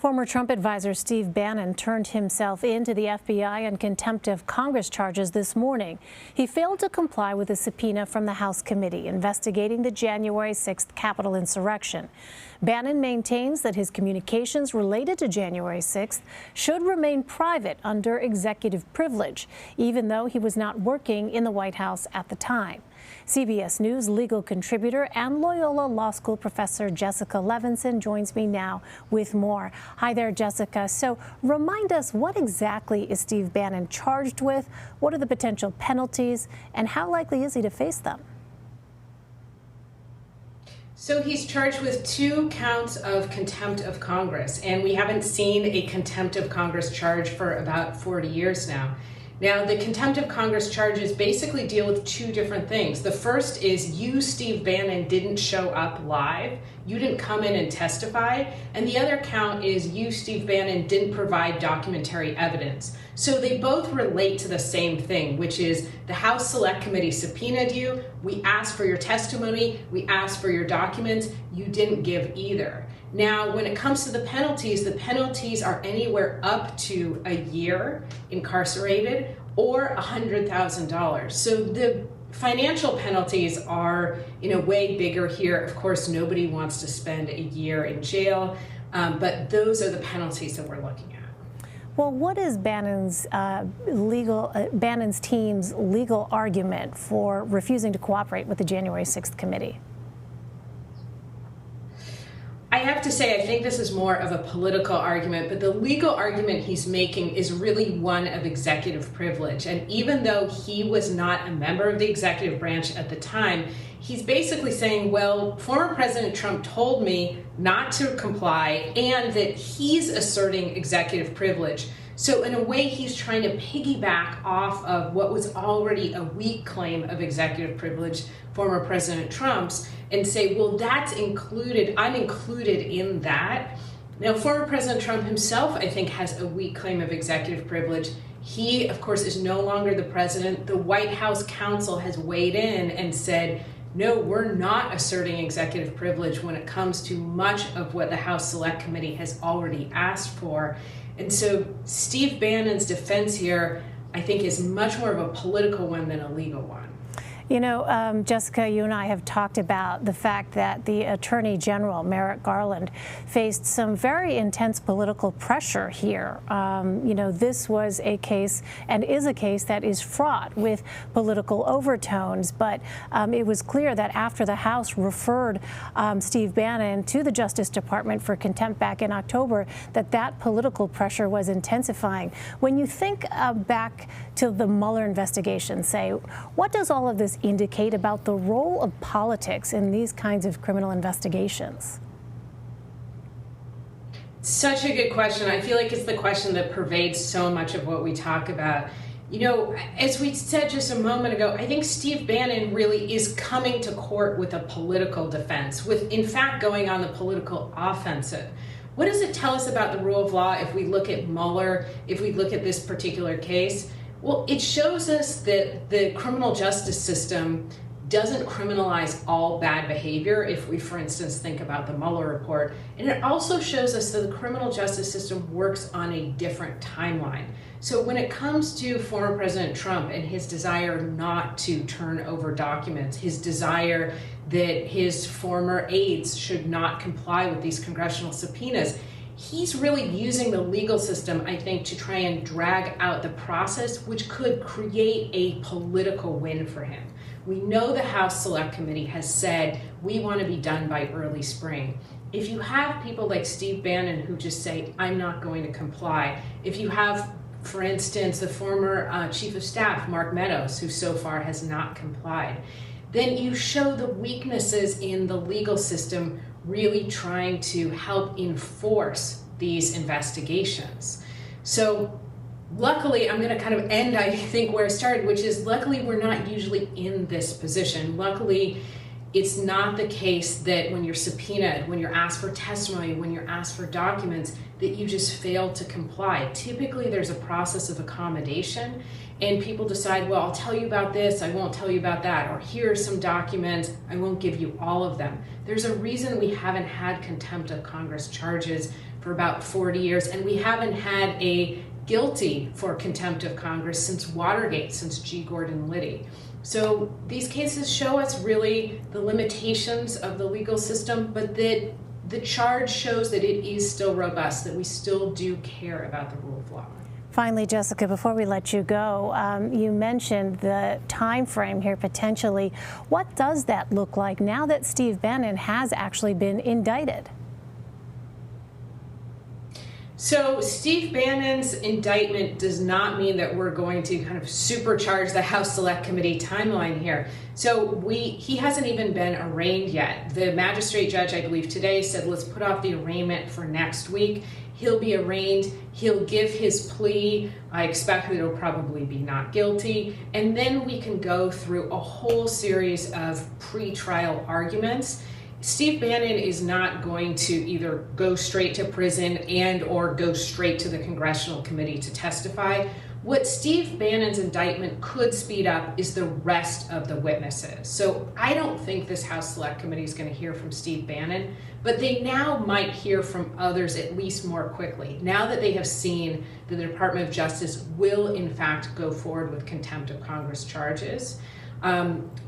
Former Trump advisor Steve Bannon turned himself in to the FBI on contempt of Congress charges this morning. He failed to comply with a subpoena from the House committee investigating the January 6th Capitol insurrection. Bannon maintains that his communications related to January 6th should remain private under executive privilege, even though he was not working in the White House at the time. CBS News legal contributor and Loyola Law School professor Jessica Levinson joins me now with more. Hi there, Jessica. So remind us, what exactly is Steve Bannon charged with? What are the potential penalties, and how likely is he to face them? So he's charged with 2 counts of contempt of Congress, and we haven't seen a contempt of Congress charge for about 40 years now. Now, the contempt of Congress charges basically deal with 2 different things. The first is you, Steve Bannon, didn't show up live. You didn't come in and testify. And the other count is you, Steve Bannon, didn't provide documentary evidence. So they both relate to the same thing, which is the House Select Committee subpoenaed you. We asked for your testimony. We asked for your documents. You didn't give either. Now, when it comes to the penalties are anywhere up to a year incarcerated or $100,000. So the financial penalties are, in a way, bigger here. Of course, nobody wants to spend a year in jail, but those are the penalties that we're looking at. Well, what is Bannon's Bannon's team's legal argument for refusing to cooperate with the January 6th committee? I have to say, I think this is more of a political argument, but the legal argument he's making is really one of executive privilege. And even though he was not a member of the executive branch at the time, he's basically saying, well, former President Trump told me not to comply and that he's asserting executive privilege. So in a way, he's trying to piggyback off of what was already a weak claim of executive privilege, former President Trump's, and say, well, that's included, I'm included in that. Now, former President Trump himself, I think, has a weak claim of executive privilege. He, of course, is no longer the president. The White House counsel has weighed in and said, no, we're not asserting executive privilege when it comes to much of what the House Select Committee has already asked for. And so Steve Bannon's defense here, I think, is much more of a political one than a legal one. You know, Jessica, you and I have talked about the fact that the Attorney General, Merrick Garland, faced some very intense political pressure here. You know, this was a case and is a case that is fraught with political overtones. But it was clear that after the House referred Steve Bannon to the Justice Department for contempt back in October, that political pressure was intensifying. When you think back to the Mueller investigation, say, what does all of this indicate about the role of politics in these kinds of criminal investigations? Such a good question. I feel like it's the question that pervades so much of what we talk about. You know, as we said just a moment ago, I think Steve Bannon really is coming to court with a political defense, with, in fact, going on the political offensive. What does it tell us about the rule of law if we look at Mueller, if we look at this particular case? Well, it shows us that the criminal justice system doesn't criminalize all bad behavior if we, for instance, think about the Mueller report. And it also shows us that the criminal justice system works on a different timeline. So when it comes to former President Trump and his desire not to turn over documents, his desire that his former aides should not comply with these congressional subpoenas, he's really using the legal system, I think, to try and drag out the process, which could create a political win for him. We know the House Select Committee has said we want to be done by early spring. If you have people like Steve Bannon who just say, I'm not going to comply, if you have, for instance, the former Chief of Staff, Mark Meadows, who so far has not complied, then you show the weaknesses in the legal system really trying to help enforce these investigations. So luckily, I'm going to kind of end, I think, where I started, which is luckily we're not usually in this position. Luckily, it's not the case that when you're subpoenaed, when you're asked for testimony, when you're asked for documents, that you just fail to comply. Typically, there's a process of accommodation, and people decide, well, I'll tell you about this, I won't tell you about that, or here are some documents, I won't give you all of them. There's a reason we haven't had contempt of Congress charges for about 40 years, and we haven't had a guilty for contempt of Congress since Watergate, since G. Gordon Liddy. So these cases show us really the limitations of the legal system, but that the charge shows that it is still robust, that we still do care about the rule of law. Finally, Jessica, before we let you go, you mentioned the time frame here potentially. What does that look like now that Steve Bannon has actually been indicted? So Steve Bannon's indictment does not mean that we're going to kind of supercharge the House Select Committee timeline here. So he hasn't even been arraigned yet. The magistrate judge, I believe today, said let's put off the arraignment for next week. He'll be arraigned, he'll give his plea. I expect that it'll probably be not guilty. And then we can go through a whole series of pre-trial arguments. Steve Bannon is not going to either go straight to prison and or go straight to the congressional committee to testify. What Steve Bannon's indictment could speed up is the rest of the witnesses. So I don't think this House Select Committee is going to hear from Steve Bannon, but they now might hear from others at least more quickly, now that they have seen that the Department of Justice will in fact go forward with contempt of Congress charges.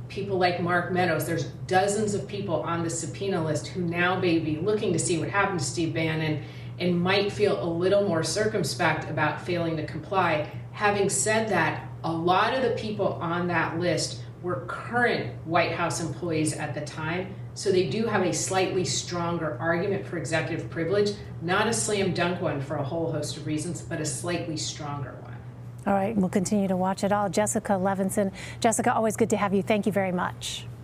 People like Mark Meadows, there's dozens of people on the subpoena list who now may be looking to see what happened to Steve Bannon and might feel a little more circumspect about failing to comply. Having said that, a lot of the people on that list were current White House employees at the time, so they do have a slightly stronger argument for executive privilege, not a slam dunk one for a whole host of reasons, but a slightly stronger one. All right, we'll continue to watch it all. Jessica Levinson. Jessica, always good to have you. Thank you very much.